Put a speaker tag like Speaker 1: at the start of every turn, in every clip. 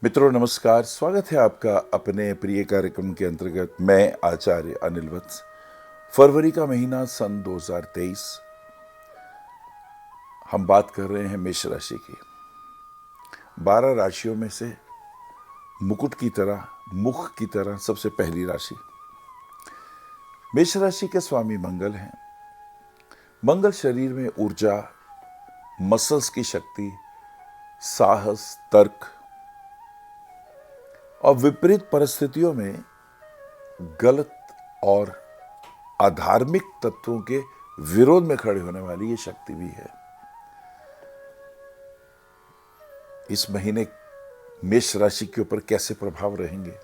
Speaker 1: मित्रों नमस्कार, स्वागत है आपका अपने प्रिय कार्यक्रम के अंतर्गत। मैं आचार्य अनिल वत्स। फरवरी का महीना सन 2023, हम बात कर रहे हैं मेष राशि की। 12 राशियों में से मुकुट की तरह, मुख की तरह सबसे पहली राशि मेष राशि के स्वामी मंगल हैं। मंगल शरीर में ऊर्जा, मसल्स की शक्ति, साहस, तर्क और विपरीत परिस्थितियों में गलत और अधार्मिक तत्वों के विरोध में खड़े होने वाली ये शक्ति भी है। इस महीने मेष राशि के ऊपर कैसे प्रभाव रहेंगे?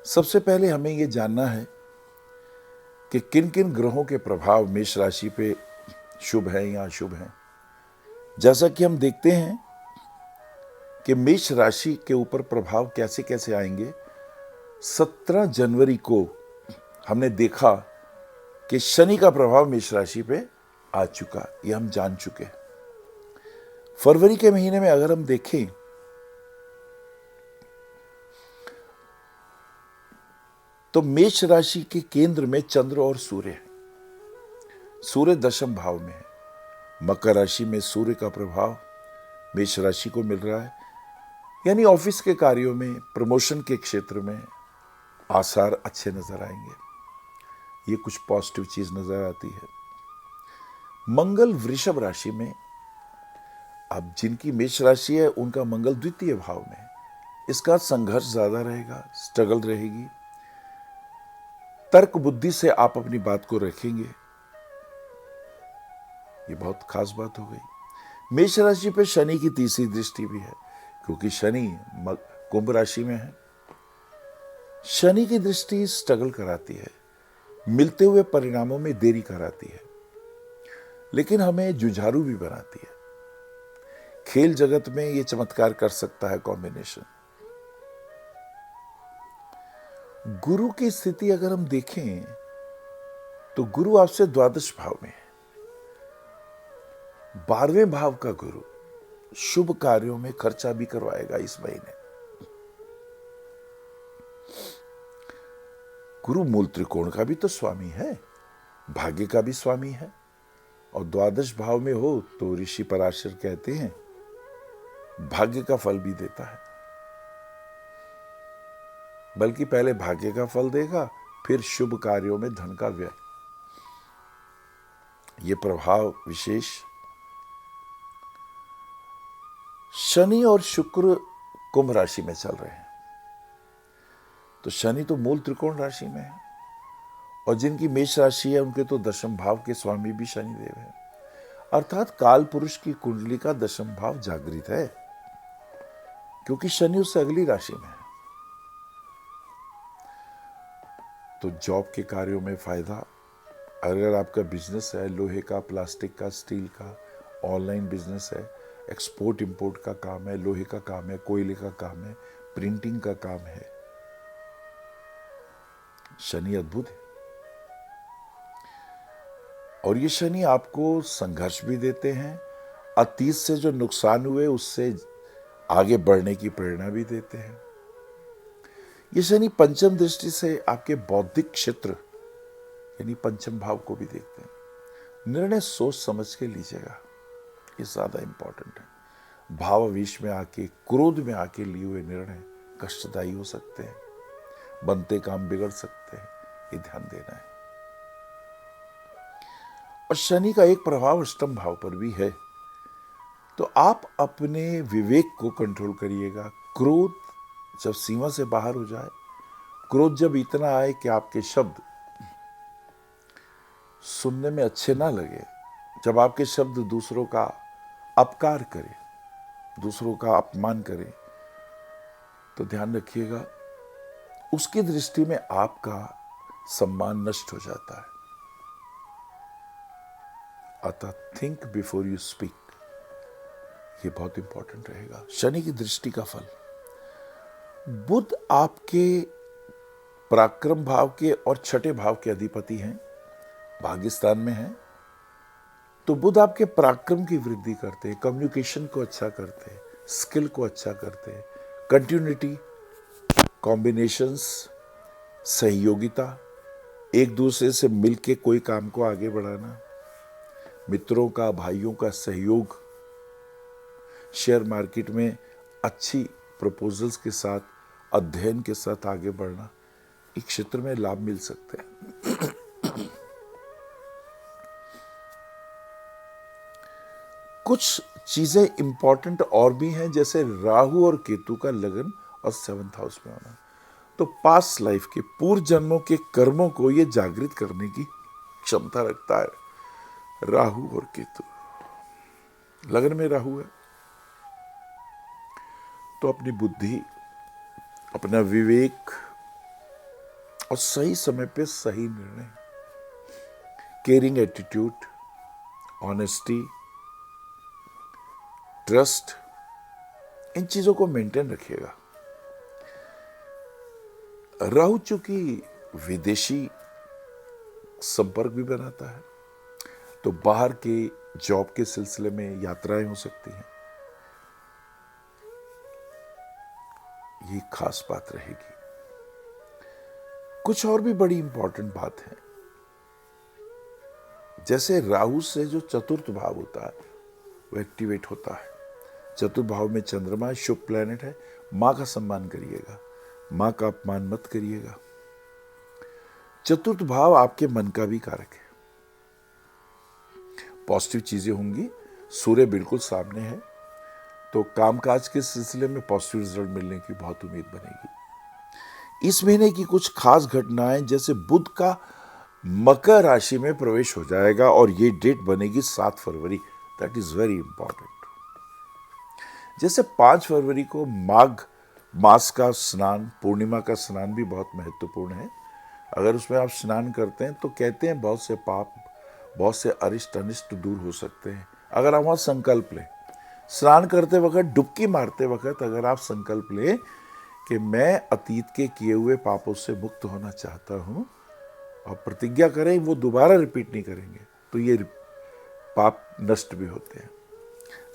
Speaker 1: सबसे पहले हमें यह जानना है कि किन किन ग्रहों के प्रभाव मेष राशि पे शुभ हैं या अशुभ हैं। जैसा कि हम देखते हैं कि मेष राशि के ऊपर प्रभाव कैसे कैसे आएंगे। 17 जनवरी को हमने देखा कि शनि का प्रभाव मेष राशि पे आ चुका, ये हम जान चुके। फरवरी के महीने में अगर हम देखें तो मेष राशि के केंद्र में चंद्र और सूर्य है। सूर्य दशम भाव में है। मकर राशि में सूर्य का प्रभाव मेष राशि को मिल रहा है, यानी ऑफिस के कार्यों में, प्रमोशन के क्षेत्र में आसार अच्छे नजर आएंगे। ये कुछ पॉजिटिव चीज नजर आती है। मंगल वृषभ राशि में, अब जिनकी मेष राशि है उनका मंगल द्वितीय भाव में है। इसका संघर्ष ज्यादा रहेगा, स्ट्रगल रहेगी। तर्क बुद्धि से आप अपनी बात को रखेंगे, ये बहुत खास बात हो गई। मेष राशि पे शनि की तीसरी दृष्टि भी है, क्योंकि शनि कुंभ राशि में है। शनि की दृष्टि स्ट्रगल कराती है, मिलते हुए परिणामों में देरी कराती है, लेकिन हमें जुझारू भी बनाती है। खेल जगत में यह चमत्कार कर सकता है कॉम्बिनेशन। गुरु की स्थिति अगर हम देखें तो गुरु आपसे द्वादश भाव में है। 12वें भाव का गुरु शुभ कार्यों में खर्चा भी करवाएगा इस महीने। गुरु मूल त्रिकोण का भी तो स्वामी है, भाग्य का भी स्वामी है, और द्वादश भाव में हो तो ऋषि पराशर कहते हैं भाग्य का फल भी देता है। बल्कि पहले भाग्य का फल देगा, फिर शुभ कार्यों में धन का व्यय। ये प्रभाव विशेष शनि और शुक्र कुंभ राशि में चल रहे हैं। तो शनि तो मूल त्रिकोण राशि में है, और जिनकी मेष राशि है उनके तो दशम भाव के स्वामी भी शनिदेव है। अर्थात काल पुरुष की कुंडली का दशम भाव जागृत है, क्योंकि शनि उससे अगली राशि में है। तो जॉब के कार्यों में फायदा। अगर आपका बिजनेस है, लोहे का, प्लास्टिक का, स्टील का, ऑनलाइन बिजनेस है, एक्सपोर्ट इंपोर्ट का काम है, लोहे का काम है, कोयले का काम है, प्रिंटिंग का काम है, शनि अद्भुत है। और ये शनि आपको संघर्ष भी देते हैं, अतीत से जो नुकसान हुए उससे आगे बढ़ने की प्रेरणा भी देते हैं। ये शनि पंचम दृष्टि से आपके बौद्धिक क्षेत्र यानी पंचम भाव को भी देखते हैं। निर्णय सोच समझ के लीजिएगा, ये ज्यादा इंपॉर्टेंट है। भावावेश में आके, क्रोध में आके लिए हुए निर्णय कष्टदायी हो सकते हैं, बनते काम बिगड़ सकते हैं, ये ध्यान देना है। और शनि का एक प्रभाव अष्टम भाव पर भी है, तो आप अपने विवेक को कंट्रोल करिएगा। क्रोध जब सीमा से बाहर हो जाए, क्रोध जब इतना आए कि आपके शब्द सुनने में अच्छे ना लगे, जब आपके शब्द दूसरों का अपकार करें, दूसरों का अपमान करें, तो ध्यान रखिएगा उसकी दृष्टि में आपका सम्मान नष्ट हो जाता है। अतः थिंक बिफोर यू स्पीक, ये बहुत इंपॉर्टेंट रहेगा। शनि की दृष्टि का फल। बुध आपके पराक्रम भाव के और छठे भाव के अधिपति हैं, भाग्यस्थान में हैं। तो बुध आपके पराक्रम की वृद्धि करते हैं, कम्युनिकेशन को अच्छा करते हैं, स्किल को अच्छा करते हैं, कंटिन्यूटी, कॉम्बिनेशंस, सहयोगिता, एक दूसरे से मिलके कोई काम को आगे बढ़ाना, मित्रों का, भाइयों का सहयोग, शेयर मार्केट में अच्छी प्रपोजल्स के साथ, अध्ययन के साथ आगे बढ़ना, इस क्षेत्र में लाभ मिल सकते हैं। कुछ चीजें इंपॉर्टेंट और भी हैं, जैसे राहु और केतु का लगन और 7th हाउस में होना, तो पास्ट लाइफ के, पूर्व जन्मों के कर्मों को यह जागृत करने की क्षमता रखता है। राहु और केतु, लगन में राहु है तो अपनी बुद्धि, अपना विवेक और सही समय पे सही निर्णय, केयरिंग एटीट्यूड, ऑनेस्टी, ट्रस्ट, इन चीजों को मेंटेन रखिएगा। राहु चूंकि विदेशी संपर्क भी बनाता है, तो बाहर के जॉब के सिलसिले में यात्राएं हो सकती हैं, ये खास बात रहेगी। कुछ और भी बड़ी इंपॉर्टेंट बात है, जैसे राहु से जो चतुर्थ भाव होता है वो एक्टिवेट होता है। चतुर्थ भाव में चंद्रमा शुभ प्लैनेट है। मां का सम्मान करिएगा, मां का अपमान मत करिएगा। चतुर्थ भाव आपके मन का भी कारक है, पॉजिटिव चीजें होंगी। सूर्य बिल्कुल सामने है, तो कामकाज के सिलसिले में पॉजिटिव रिजल्ट मिलने की बहुत उम्मीद बनेगी। इस महीने की कुछ खास घटनाएं, जैसे बुध का मकर राशि में प्रवेश हो जाएगा और ये डेट बनेगी 7 फरवरी। That is very important. जैसे 5 फरवरी को माघ मास का स्नान, पूर्णिमा का स्नान भी बहुत महत्वपूर्ण है। अगर उसमें आप स्नान करते हैं तो कहते हैं बहुत से पाप, बहुत से अरिष्ट अनिष्ट दूर हो सकते हैं। अगर आप वहां संकल्प लें, स्नान करते वक्त, डुबकी मारते वक्त अगर आप संकल्प लें कि मैं अतीत के किए हुए पापों से मुक्त होना चाहता हूं, और प्रतिज्ञा करें वो दोबारा रिपीट नहीं करेंगे, तो ये पाप नष्ट भी होते हैं।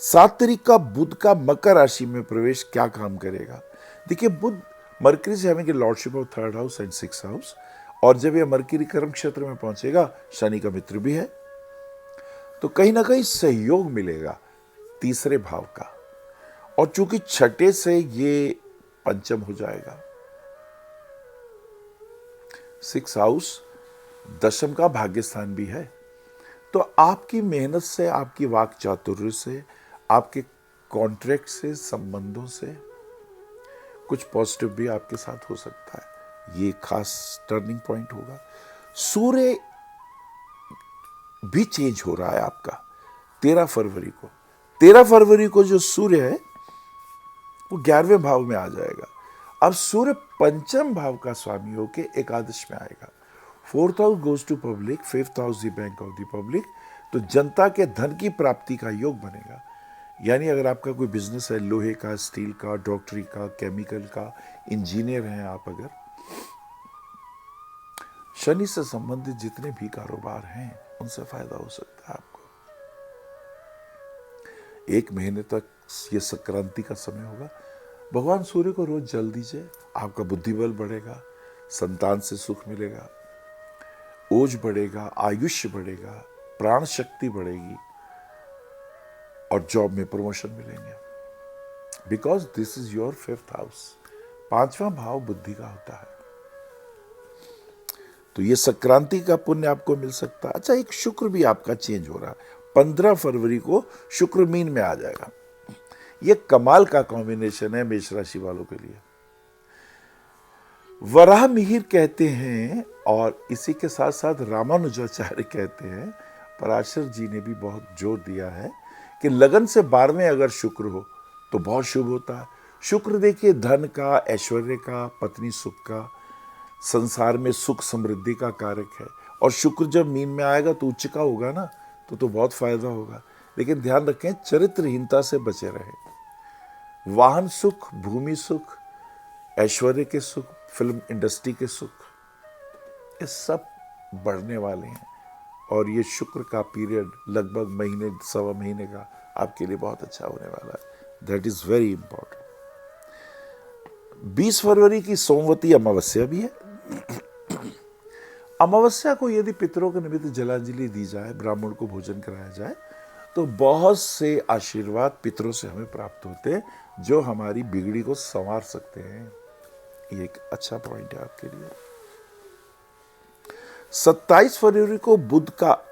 Speaker 1: 7 तारीख का बुध का मकर राशि में प्रवेश क्या काम करेगा? देखिए, बुध मरकरी से हमें lordship of 3rd house and 6th house, और जब यह मरकरी कर्म क्षेत्र में पहुंचेगा, शनि का मित्र भी है, तो कहीं ना कहीं सहयोग मिलेगा तीसरे भाव का। और चूंकि छठे से ये पंचम हो जाएगा, 6th हाउस दशम का भाग्य स्थान भी है, तो आपकी मेहनत से, आपकी वाक चातुर्य से, आपके कॉन्ट्रैक्ट से, संबंधों से कुछ पॉजिटिव भी आपके साथ हो सकता है। ये खास टर्निंग पॉइंट होगा। सूर्य भी चेंज हो रहा है आपका 13 फरवरी को। 13 फरवरी को जो सूर्य है वो 11वें भाव में आ जाएगा। अब सूर्य पंचम भाव का स्वामी होके एकादश में आएगा। 4th house goes to public, 5th house the bank of the public, तो जनता के धन की प्राप्ति का योग बनेगा। यानी अगर आपका कोई बिजनेस है, लोहे का, स्टील का, डॉक्टरी का, केमिकल का, इंजीनियर हैं आप, अगर शनि से संबंधित जितने भी कारोबार हैं उनसे फायदा हो सकता है आपको। 1 महीने तक ये संक्रांति का समय होगा। भगवान सूर्य को रोज जल दीजिए, आपका बुद्धिबल बढ़ेगा, संतान से सुख मिलेगा, ओज बढ़ेगा, आयुष्य बढ़ेगा, प्राण शक्ति बढ़ेगी और जॉब में प्रमोशन मिलेंगे। Because this is your 5th house. 5वां भाव बुद्धि का होता है, तो ये संक्रांति का पुण्य आपको मिल सकता है। अच्छा, एक शुक्र भी आपका चेंज हो रहा है। 15 फरवरी को शुक्र मीन में आ जाएगा। ये कमाल का कॉम्बिनेशन है मेष राशि वालों के लिए। वराह मिहिर कहते हैं, और इसी के साथ साथ रामानुजाचार्य कहते हैं, पराशर जी ने भी बहुत जोर दिया है कि लगन से 12वें अगर शुक्र हो तो बहुत शुभ होता है। शुक्र देखिए धन का, ऐश्वर्य का, पत्नी सुख का, संसार में सुख समृद्धि का कारक है। और शुक्र जब मीन में आएगा तो उच्च का होगा ना, तो बहुत फायदा होगा। लेकिन ध्यान रखें, चरित्रहीनता से बचे रहें। वाहन सुख, भूमि सुख, ऐश्वर्य के सुख, फिल्म इंडस्ट्री के सुख, ये सब बढ़ने वाले हैं। और ये शुक्र का पीरियड लगभग महीने, 1.25 महीने का आपके लिए बहुत अच्छा होने वाला है। That is very important. 20 फरवरी की सोमवती अमावस्या भी है। अमावस्या को यदि पितरों के निमित्त जलांजलि दी जाए, ब्राह्मण को भोजन कराया जाए, तो बहुत से आशीर्वाद पितरों से हमें प्राप्त होते हैं, जो हमारी बिगड़ी को संवार सकते हैं। ये एक अच्छा पॉइंट है आपके लिए। 27 फरवरी को बुध का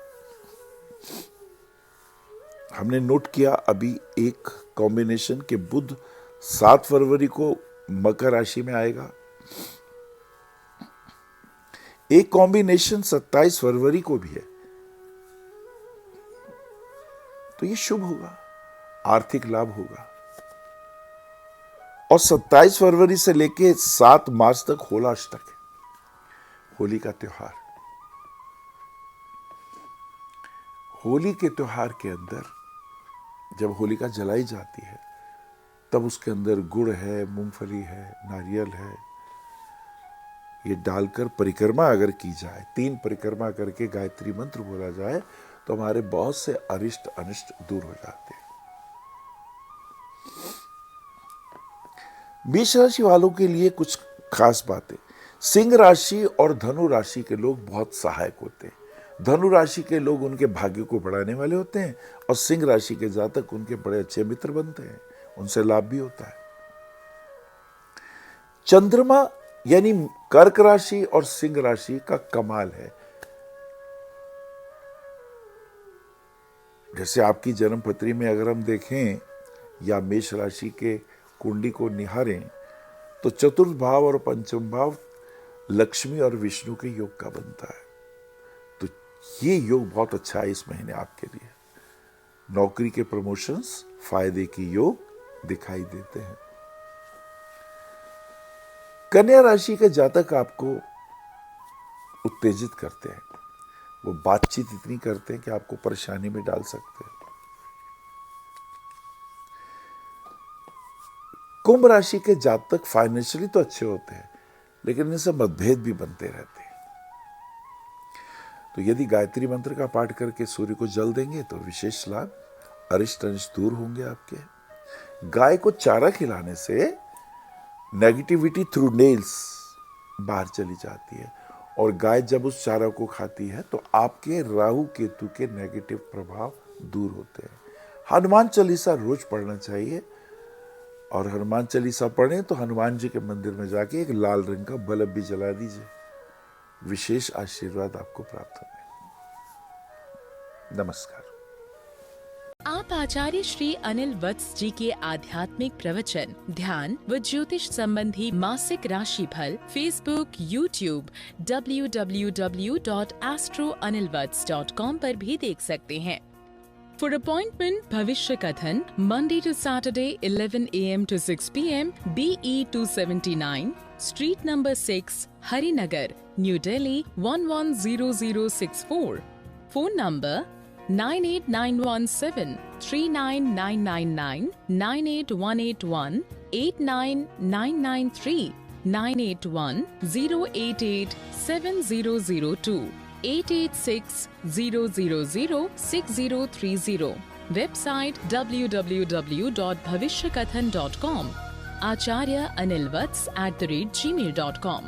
Speaker 1: हमने नोट किया अभी एक कॉम्बिनेशन के बुध 7 फरवरी को मकर राशि में आएगा। एक कॉम्बिनेशन 27 फरवरी को भी है, तो ये शुभ होगा, आर्थिक लाभ होगा। और 27 फरवरी से लेके 7 मार्च तक होलाष्टक है, होली का त्योहार। होली के त्योहार के अंदर जब होलिका जलाई जाती है, तब उसके अंदर गुड़ है, मूंगफली है, नारियल है, ये डालकर परिक्रमा अगर की जाए, 3 परिक्रमा करके गायत्री मंत्र बोला जाए, तो हमारे बहुत से अरिष्ट अनिष्ट दूर हो जाते हैं। मेष राशि वालों के लिए कुछ खास बातें। सिंह राशि और धनु राशि के लोग बहुत सहायक होते हैं। धनु राशि के लोग उनके भाग्य को बढ़ाने वाले होते हैं, और सिंह राशि के जातक उनके बड़े अच्छे मित्र बनते हैं, उनसे लाभ भी होता है। चंद्रमा यानी कर्क राशि और सिंह राशि का कमाल है। जैसे आपकी जन्मपत्री में अगर हम देखें या मेष राशि के कुंडली को निहारें, तो चतुर्थ भाव और पंचम भाव लक्ष्मी और विष्णु के योग का बनता है। तो ये योग बहुत अच्छा है इस महीने आपके लिए। नौकरी के प्रमोशंस, फायदे की योग दिखाई देते हैं। कन्या राशि के जातक आपको उत्तेजित करते हैं, वो बातचीत इतनी करते हैं कि आपको परेशानी में डाल सकते हैं। कुंभ राशि के जातक फाइनेंशियली तो अच्छे होते हैं, लेकिन इनसे मतभेद भी बनते रहते हैं। तो यदि गायत्री मंत्र का पाठ करके सूर्य को जल देंगे तो विशेष लाभ, अरिष्ट अनिष्ट दूर होंगे आपके। गाय को चारा खिलाने से नेगेटिविटी थ्रू नेल्स बाहर चली जाती है, और गाय जब उस चारा को खाती है तो आपके राहु केतु के नेगेटिव प्रभाव दूर होते हैं। हनुमान चालीसा रोज पढ़ना चाहिए, और हनुमान चालीसा पढ़ें तो हनुमान जी के मंदिर में जाके एक लाल रंग का बल्ब भी जला दीजिए, विशेष आशीर्वाद आपको प्राप्त होंगे। नमस्कार।
Speaker 2: आप आचार्य श्री अनिल वत्स जी के आध्यात्मिक प्रवचन, ध्यान व ज्योतिष संबंधी मासिक राशि फल फेसबुक, यूट्यूब, www.astroanilvats.com पर भी देख सकते हैं। For appointment, भविष्य कथन, Monday to Saturday, 11 a.m. to 6 p.m. BE 279, Street number 6, Harinagar, New Delhi 110064. Phone number 98917 39999 98181 89993 981 088 7002 886-000-6030. Website www.bhavishyakathan.com. Acharya Anil Vats @gmail.com.